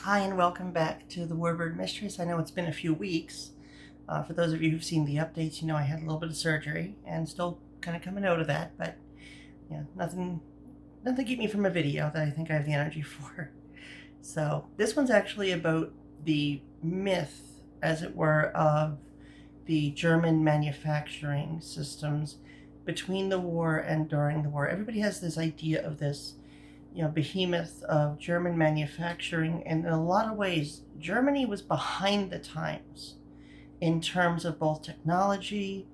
Hi and welcome back to the Warbird Mistress. I know it's been a few weeks. For those of you who've seen the updates, you know I had a little bit of surgery and still kind of coming out of that, but yeah, nothing to keep me from a video that I think I have the energy for. So this one's actually about the myth, as it were, of the German manufacturing systems between the war and during the war. Everybody has this idea of this behemoth of German manufacturing, and in a lot of ways, Germany was behind the times in terms of both technology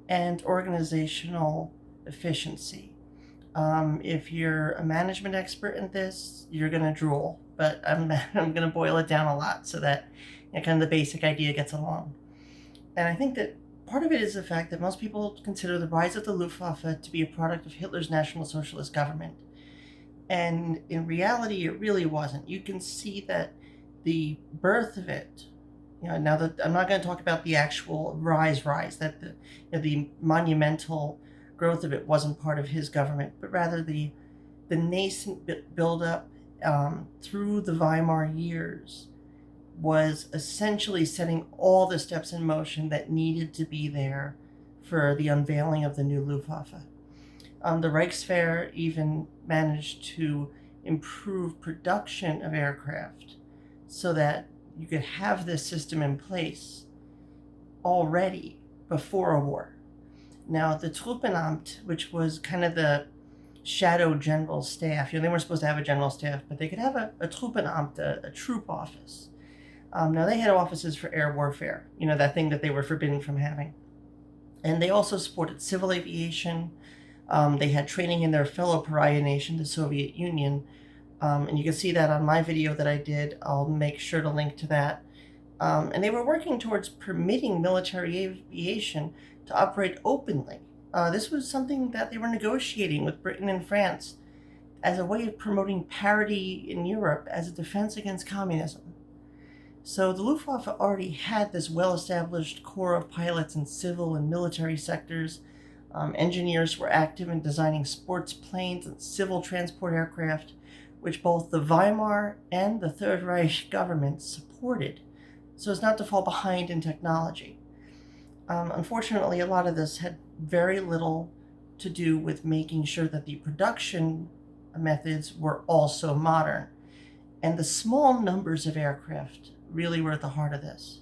and organizational efficiency. If you're a management expert in this, you're going to drool, but I'm going to boil it down a lot so that kind of the basic idea gets along. And I think that part of it is the fact that most people consider the rise of the Luftwaffe to be a product of Hitler's National Socialist government. And in reality, it really wasn't. You can see that the birth of it, now that I'm not going to talk about the actual rise, that the monumental growth of it wasn't part of his government, but rather the nascent buildup through the Weimar years was essentially setting all the steps in motion that needed to be there for the unveiling of the new Luftwaffe. The Reichswehr even managed to improve production of aircraft so that you could have this system in place already before a war. Now, the Truppenamt, which was kind of the shadow general staff, they weren't supposed to have a general staff, but they could have a Truppenamt, a troop office. Now, they had offices for air warfare, that thing that they were forbidden from having. And they also supported civil aviation. They had training in their fellow pariah nation, the Soviet Union. And you can see that on my video that I did. I'll make sure to link to that. And they were working towards permitting military aviation to operate openly. This was something that they were negotiating with Britain and France as a way of promoting parity in Europe as a defense against communism. So the Luftwaffe already had this well-established core of pilots in civil and military sectors. Engineers were active in designing sports planes and civil transport aircraft, which both the Weimar and the Third Reich governments supported, so as not to fall behind in technology. Unfortunately, a lot of this had very little to do with making sure that the production methods were also modern, and the small numbers of aircraft really were at the heart of this.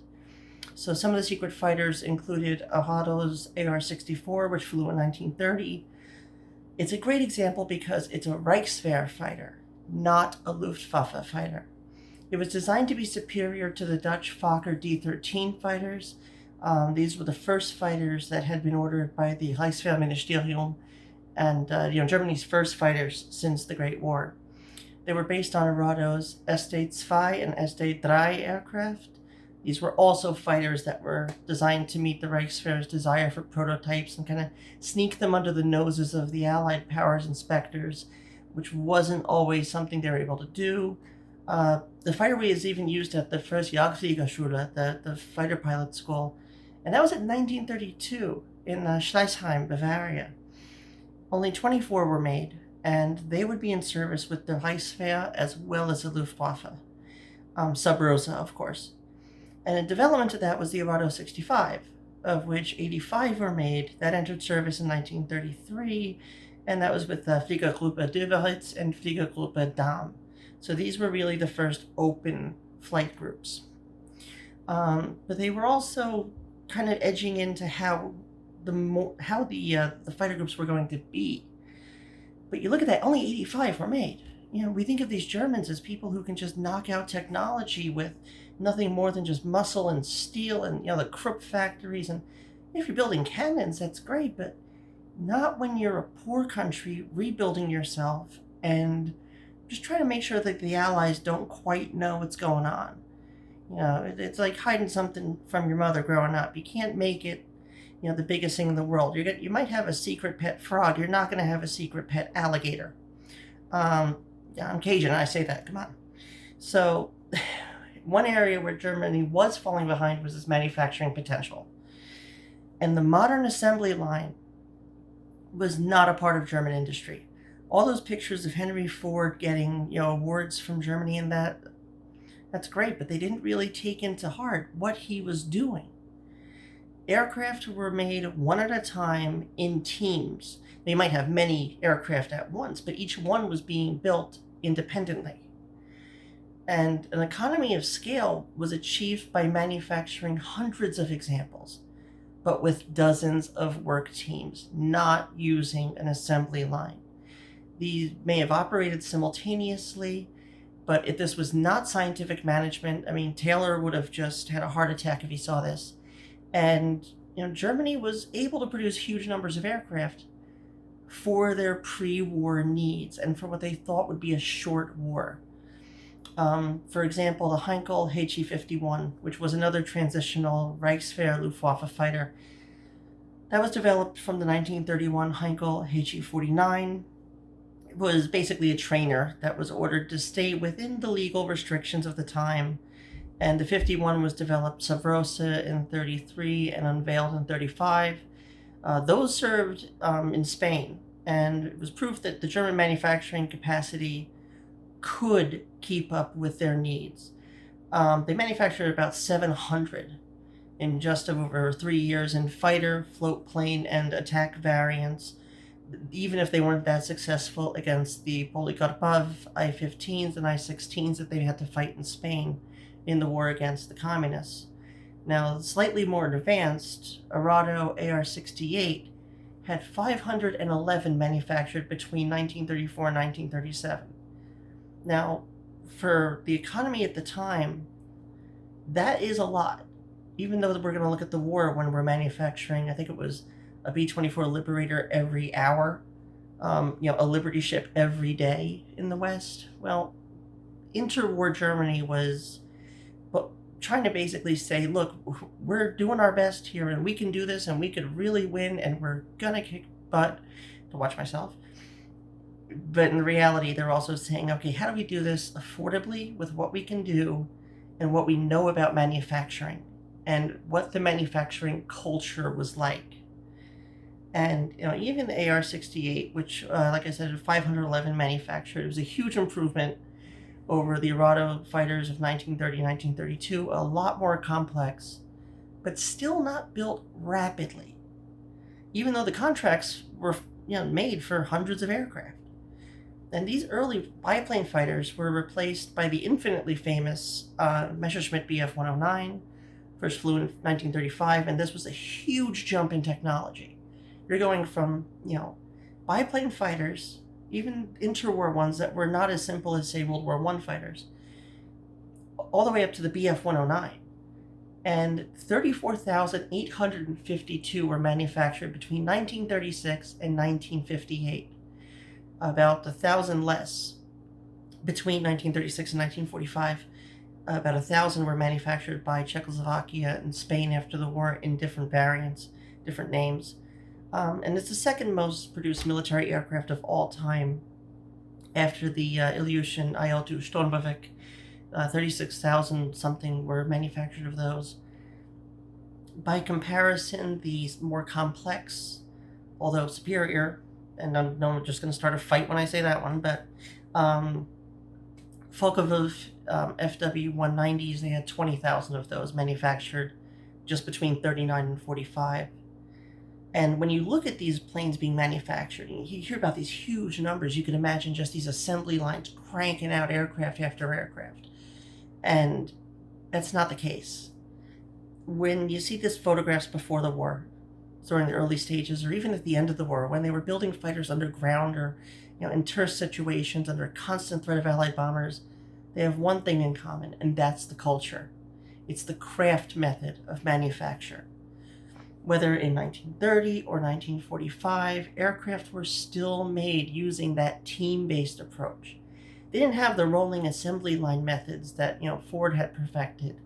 So some of the secret fighters included Arado's AR-64, which flew in 1930. It's a great example because it's a Reichswehr fighter, not a Luftwaffe fighter. It was designed to be superior to the Dutch Fokker D-13 fighters. These were the first fighters that had been ordered by the Reichswehrministerium and Germany's first fighters since the Great War. They were based on Arado's SD-2 and SD-3 aircraft. These were also fighters that were designed to meet the Reichswehr's desire for prototypes and kind of sneak them under the noses of the Allied powers inspectors, which wasn't always something they were able to do. The fighterway is even used at the first Jagdfliegerschule, the fighter pilot school, and that was in 1932 in Schleißheim, Bavaria. Only 24 were made, and they would be in service with the Reichswehr as well as the Luftwaffe, sub rosa, of course. And a development of that was the Arado 65, of which 85 were made. That entered service in 1933, and that was with Fliegergruppe Döberitz and Fliegergruppe Dahm. So these were really the first open flight groups. But they were also kind of edging into how the fighter groups were going to be. But you look at that, only 85 were made. We think of these Germans as people who can just knock out technology with nothing more than just muscle and steel and, the Krupp factories. And if you're building cannons, that's great, but not when you're a poor country rebuilding yourself and just trying to make sure that the Allies don't quite know what's going on. It's like hiding something from your mother growing up. You can't make it, the biggest thing in the world. You might have a secret pet frog. You're not going to have a secret pet alligator. I'm Cajun, and I say that. Come on. So one area where Germany was falling behind was its manufacturing potential. And the modern assembly line was not a part of German industry. All those pictures of Henry Ford getting, awards from Germany and that That's great, but they didn't really take into heart what he was doing. Aircraft were made one at a time in teams. They might have many aircraft at once, but each one was being built independently. And an economy of scale was achieved by manufacturing hundreds of examples, but with dozens of work teams, not using an assembly line. These may have operated simultaneously, but if this was not scientific management, I mean, Taylor would have just had a heart attack if he saw this. And, Germany was able to produce huge numbers of aircraft for their pre-war needs and for what they thought would be a short war. For example, the Heinkel HE-51, which was another transitional Reichswehr Luftwaffe fighter, that was developed from the 1931 Heinkel HE-49. It was basically a trainer that was ordered to stay within the legal restrictions of the time, and the 51 was developed sub rosa in 33 and unveiled in 35. Those served in Spain, and it was proof that the German manufacturing capacity could keep up with their needs. They manufactured about 700 in just over 3 years in fighter, float plane, and attack variants, even if they weren't that successful against the Polikarpov I-15s and I-16s that they had to fight in Spain in the war against the communists. Now, slightly more advanced, Arado AR-68 had 511 manufactured between 1934 and 1937. Now, for the economy at the time, that is a lot. Even though we're going to look at the war when we're manufacturing, I think it was a B-24 Liberator every hour, a Liberty ship every day in the West. Well, interwar Germany was trying to basically say, look, we're doing our best here and we can do this and we could really win and we're going to kick butt, to watch myself. But in reality, they're also saying, okay, how do we do this affordably with what we can do and what we know about manufacturing and what the manufacturing culture was like? And, even the AR-68, which, like I said, 511 manufactured, it was a huge improvement over the Arado fighters of 1930, 1932, a lot more complex, but still not built rapidly, even though the contracts were, made for hundreds of aircraft. And these early biplane fighters were replaced by the infinitely famous Messerschmitt Bf-109, first flew in 1935, and this was a huge jump in technology. You're going from, biplane fighters, even interwar ones that were not as simple as, say, World War I fighters, all the way up to the Bf-109. And 34,852 were manufactured between 1936 and 1958. About 1,000 less between 1936 and 1945. About 1,000 were manufactured by Czechoslovakia and Spain after the war in different variants, different names. And it's the second most produced military aircraft of all time after the Ilyushin IL-2 Sturmbowek. 36,000 something were manufactured of those. By comparison, the more complex, although superior, and I'm just going to start a fight when I say that one, but Volkovov FW-190s, they had 20,000 of those manufactured just between 39 and 45. And when you look at these planes being manufactured, and you hear about these huge numbers, you can imagine just these assembly lines cranking out aircraft after aircraft. And that's not the case. When you see these photographs before the war, during the early stages, or even at the end of the war, when they were building fighters underground or in terse situations under constant threat of Allied bombers, they have one thing in common, and that's the culture. It's the craft method of manufacture. Whether in 1930 or 1945, aircraft were still made using that team-based approach. They didn't have the rolling assembly line methods that Ford had perfected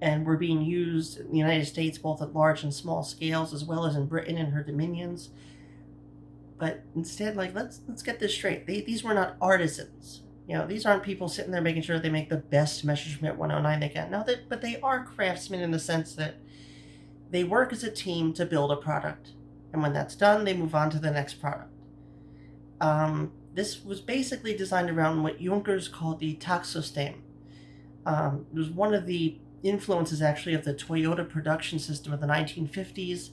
and were being used in the United States both at large and small scales, as well as in Britain and her dominions. But instead, let's get this straight. These were not artisans. These aren't people sitting there making sure they make the best Messerschmitt 109 they can. No, but they are craftsmen in the sense that they work as a team to build a product. And when that's done, they move on to the next product. This was basically designed around what Junkers called the Takt system. It was one of the influences actually of the Toyota production system of the 1950s,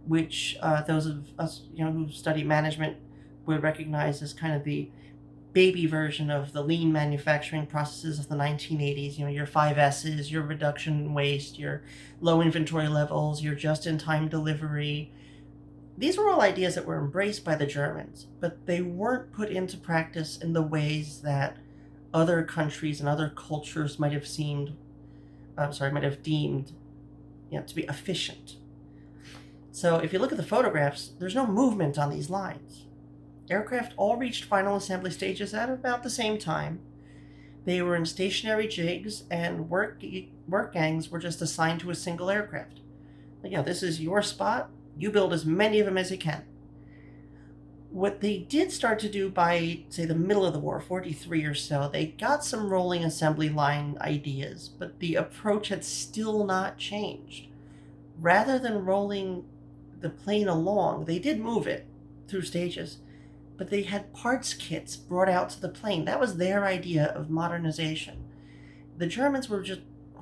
which those of us who study management would recognize as kind of the baby version of the lean manufacturing processes of the 1980s. Your 5S's, your reduction in waste, your low inventory levels, your just-in-time delivery. These were all ideas that were embraced by the Germans, but they weren't put into practice in the ways that other countries and other cultures might have deemed, to be efficient. So if you look at the photographs, there's no movement on these lines. Aircraft all reached final assembly stages at about the same time. They were in stationary jigs, and work gangs were just assigned to a single aircraft. This is your spot. You build as many of them as you can. What they did start to do by, say, the middle of the war, 43 or so, they got some rolling assembly line ideas, but the approach had still not changed. Rather than rolling the plane along, they did move it through stages, but they had parts kits brought out to the plane. That was their idea of modernization. The Germans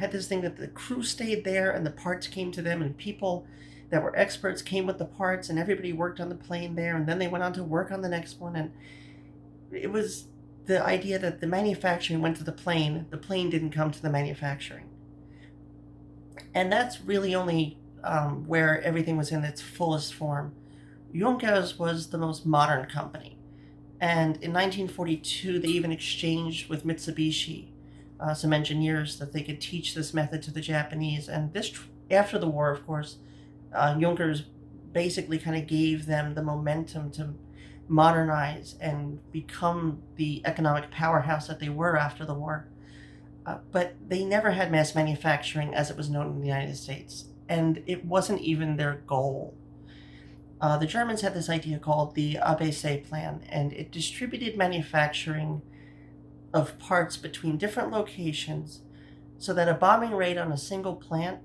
had this thing that the crew stayed there and the parts came to them, and people that were experts came with the parts, and everybody worked on the plane there, and then they went on to work on the next one. And it was the idea that the manufacturing went to the plane didn't come to the manufacturing. And that's really only where everything was in its fullest form. Junkers was the most modern company. And in 1942, they even exchanged with Mitsubishi some engineers that they could teach this method to the Japanese. And this, after the war, of course, Junkers basically kind of gave them the momentum to modernize and become the economic powerhouse that they were after the war. But they never had mass manufacturing as it was known in the United States. And it wasn't even their goal. The Germans had this idea called the ABC plan, and it distributed manufacturing of parts between different locations so that a bombing raid on a single plant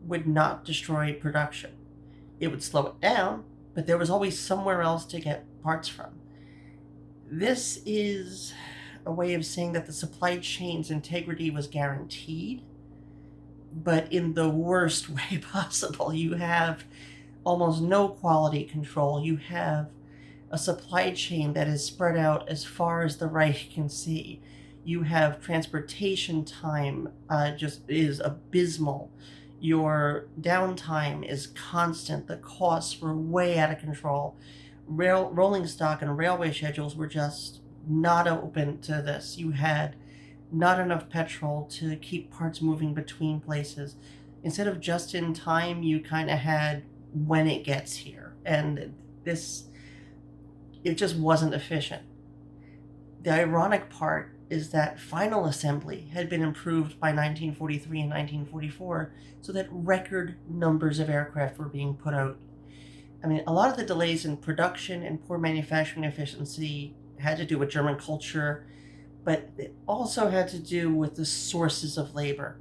would not destroy production. It would slow it down, but there was always somewhere else to get parts from. This is a way of saying that the supply chain's integrity was guaranteed, but in the worst way possible. You have almost no quality control. You have a supply chain that is spread out as far as the Reich can see. You have transportation time just is abysmal. Your downtime is constant. The costs were way out of control. Rolling stock and railway schedules were just not open to this. You had not enough petrol to keep parts moving between places. Instead of just in time, you kind of had when it gets here. And it just wasn't efficient. The ironic part is that final assembly had been improved by 1943 and 1944 so that record numbers of aircraft were being put out. I mean, a lot of the delays in production and poor manufacturing efficiency had to do with German culture, but it also had to do with the sources of labor.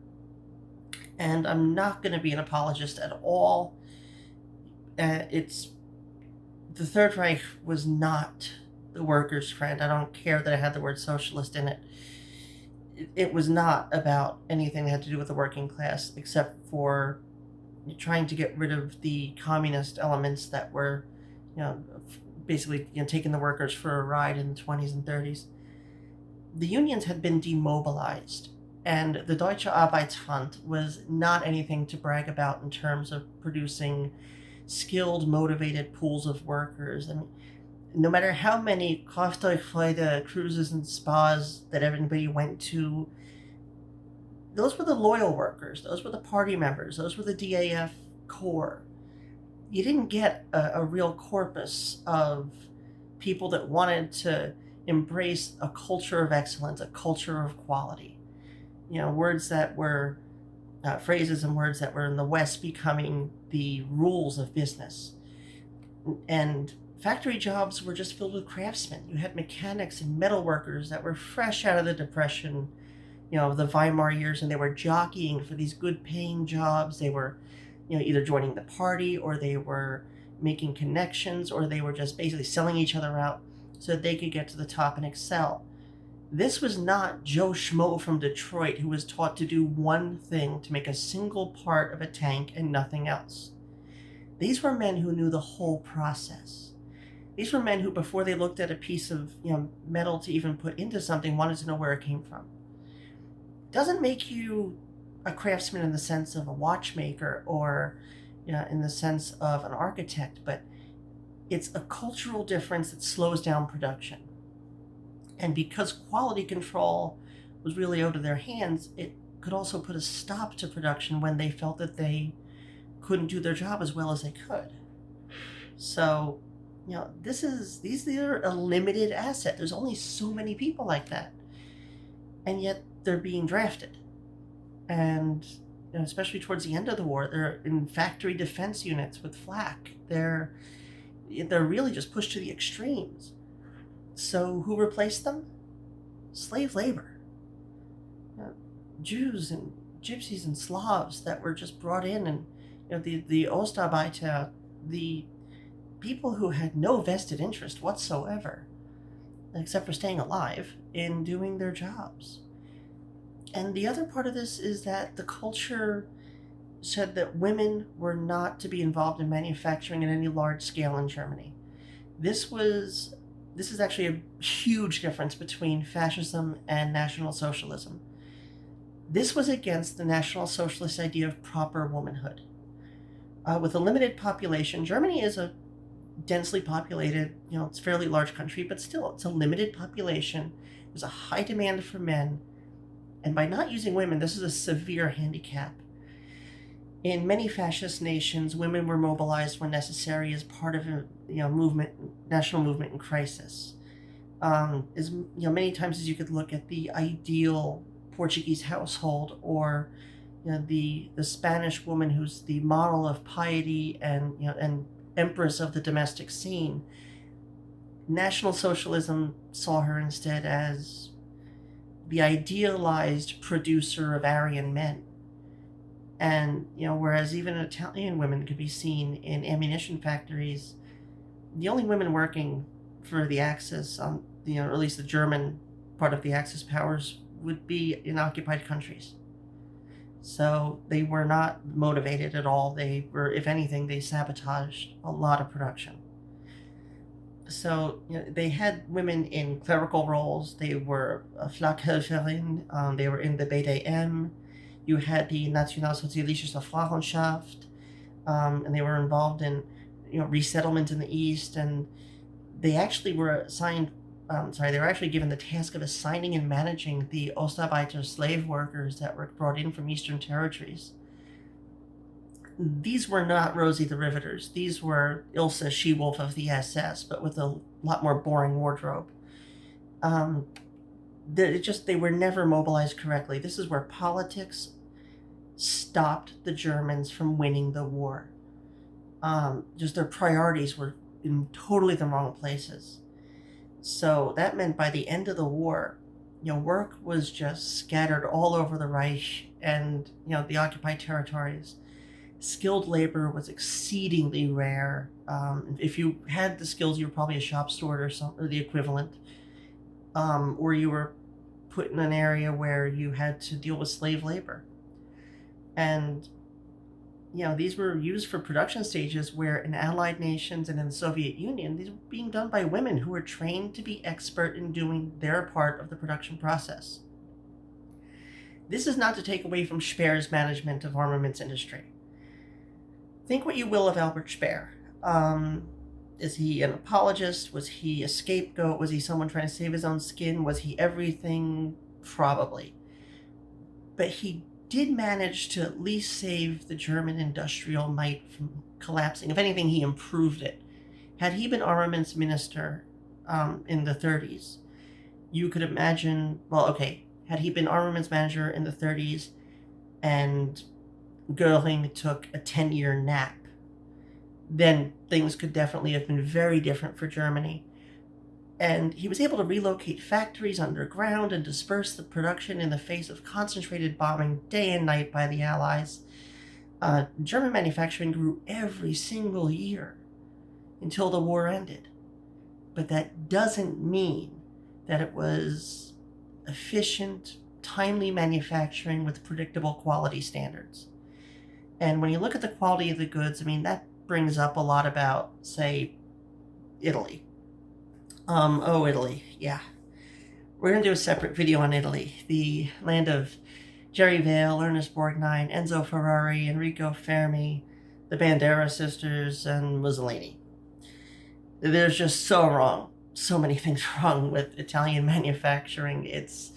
And I'm not going to be an apologist at all. The Third Reich was not the workers' friend. I don't care that it had the word socialist in it. It was not about anything that had to do with the working class, except for trying to get rid of the communist elements that were, basically taking the workers for a ride in the 20s and 30s. The unions had been demobilized, and the Deutsche Arbeitsfront was not anything to brag about in terms of producing skilled, motivated pools of workers. I mean, no matter how many Kraftwerk cruises and spas that everybody went to, those were the loyal workers. Those were the party members. Those were the DAF core. You didn't get a real corpus of people that wanted to embrace a culture of excellence, a culture of quality. Words that were phrases and words that were in the West becoming the rules of business. And factory jobs were just filled with craftsmen. You had mechanics and metal workers that were fresh out of the Depression, the Weimar years, and they were jockeying for these good paying jobs. They were, either joining the party, or they were making connections, or they were just basically selling each other out so that they could get to the top and excel. This was not Joe Schmo from Detroit who was taught to do one thing to make a single part of a tank and nothing else. These were men who knew the whole process. These were men who, before they looked at a piece of metal to even put into something, wanted to know where it came from. Doesn't make you a craftsman in the sense of a watchmaker or in the sense of an architect, but it's a cultural difference that slows down production. And because quality control was really out of their hands, it could also put a stop to production when they felt that they couldn't do their job as well as they could. So, these are a limited asset. There's only so many people like that. And yet they're being drafted. And especially towards the end of the war, they're in factory defense units with flak. They're really just pushed to the extremes. So who replaced them? Slave labor. Jews and gypsies and Slavs that were just brought in, and the Ostarbeiter, the people who had no vested interest whatsoever, except for staying alive, in doing their jobs. And the other part of this is that the culture said that women were not to be involved in manufacturing at any large scale in Germany. This is actually a huge difference between fascism and National Socialism. This was against the National Socialist idea of proper womanhood. With a limited population, Germany is a densely populated, it's a fairly large country, but still, it's a limited population. There's a high demand for men. And by not using women, this is a severe handicap. In many fascist nations, women were mobilized when necessary as part of a national movement in crisis. Many times as you could look at the ideal Portuguese household, or the Spanish woman who's the model of piety and empress of the domestic scene. National Socialism saw her instead as the idealized producer of Aryan men. And, whereas even Italian women could be seen in ammunition factories, the only women working for the Axis, or at least the German part of the Axis powers, would be in occupied countries. So they were not motivated at all. They were, if anything, they sabotaged a lot of production. So they had women in clerical roles. They were a Flakhelferin. They were in the BDM. You had the Nationalsozialistische Frauenschaft, and they were involved in resettlement in the East. And they actually were assigned. They were actually given the task of assigning and managing the Ostarbeiter slave workers that were brought in from Eastern territories. These were not Rosie the Riveters. These were Ilse She-Wolf of the SS, but with a lot more boring wardrobe. They were never mobilized correctly. This is where politics stopped the Germans from winning the war. Just their priorities were in totally the wrong places. So that meant by the end of the war, work was just scattered all over the Reich and, the occupied territories. Skilled labor was exceedingly rare. If you had the skills, you were probably a shop steward or the equivalent. Or you were put in an area where you had to deal with slave labor. And, these were used for production stages where in Allied nations and in the Soviet Union, these were being done by women who were trained to be expert in doing their part of the production process. This is not to take away from Speer's management of armaments industry. Think what you will of Albert Speer. Is he an apologist? Was he a scapegoat? Was he someone trying to save his own skin? Was he everything? Probably. But he did manage to at least save the German industrial might from collapsing. If anything, he improved it. Had he been armaments minister in the 30s, you could imagine, had he been armaments manager in the 30s and Göring took a 10-year nap, then things could definitely have been very different for Germany. And he was able to relocate factories underground and disperse the production in the face of concentrated bombing day and night by the Allies. German manufacturing grew every single year until the war ended. But that doesn't mean that it was efficient, timely manufacturing with predictable quality standards. And when you look at the quality of the goods, I mean, that brings up a lot about, say, Italy. Italy, yeah. We're going to do a separate video on Italy, the land of Jerry Vale, Ernest Borgnine, Enzo Ferrari, Enrico Fermi, the Bandera sisters, and Mussolini. There's just so many things wrong with Italian manufacturing. It's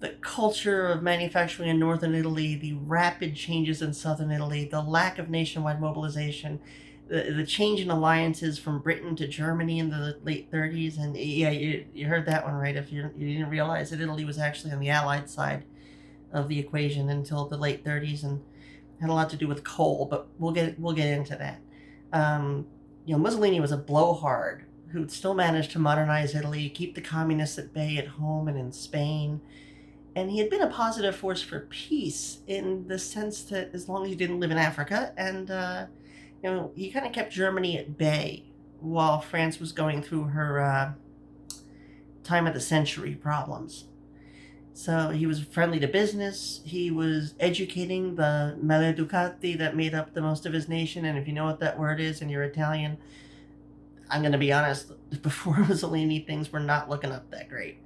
the culture of manufacturing in northern Italy, the rapid changes in southern Italy, the lack of nationwide mobilization, the change in alliances from Britain to Germany in the late 30s. And yeah, you heard that one right if you didn't realize that Italy was actually on the Allied side of the equation until the late 30s and had a lot to do with coal, but we'll get into that. Mussolini was a blowhard who still managed to modernize Italy, keep the communists at bay at home and in Spain. And he had been a positive force for peace in the sense that as long as you didn't live in Africa, and he kind of kept Germany at bay while France was going through her time of the century problems. So he was friendly to business. He was educating the maleducati that made up the most of his nation. And if you know what that word is and you're Italian, I'm going to be honest, before Mussolini, things were not looking up that great.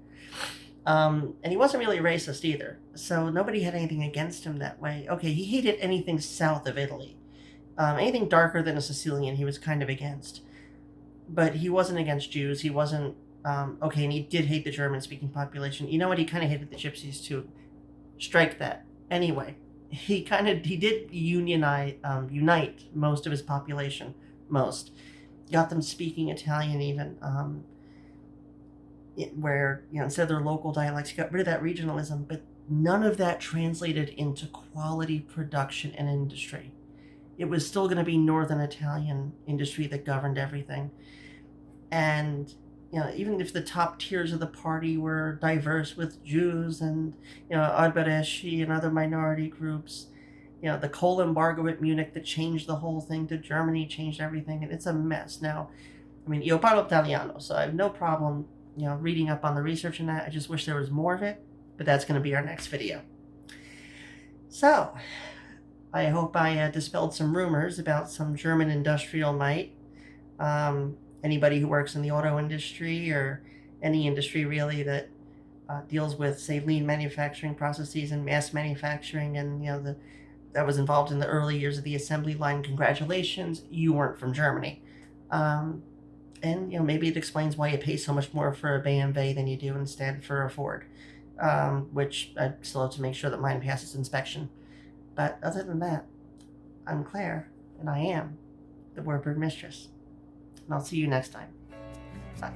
And he wasn't really racist either. So nobody had anything against him that way. Okay, he hated anything south of Italy. Anything darker than a Sicilian, he was kind of against. But he wasn't against Jews. He wasn't, and he did hate the German-speaking population. You know what? He kind of hated the Gypsies, too. Strike that. Anyway, he did unite most of his population. Got them speaking Italian even, where, instead of their local dialects, he got rid of that regionalism, but none of that translated into quality production and industry. It was still going to be Northern Italian industry that governed everything. And, even if the top tiers of the party were diverse with Jews and, Arberesci and other minority groups, the coal embargo at Munich that changed the whole thing to Germany, changed everything, and it's a mess. Now, io parlo Italiano, so I have no problem, reading up on the research and that. I just wish there was more of it, but that's going to be our next video. So, I hope I dispelled some rumors about some German industrial might. Anybody who works in the auto industry or any industry really that deals with, say, lean manufacturing processes and mass manufacturing, and that was involved in the early years of the assembly line. Congratulations, you weren't from Germany. And maybe it explains why you pay so much more for a BMW than you do instead for a Ford, which I still have to make sure that mine passes inspection. But other than that, I'm Claire, and I am the Warbird Mistress. And I'll see you next time. Bye.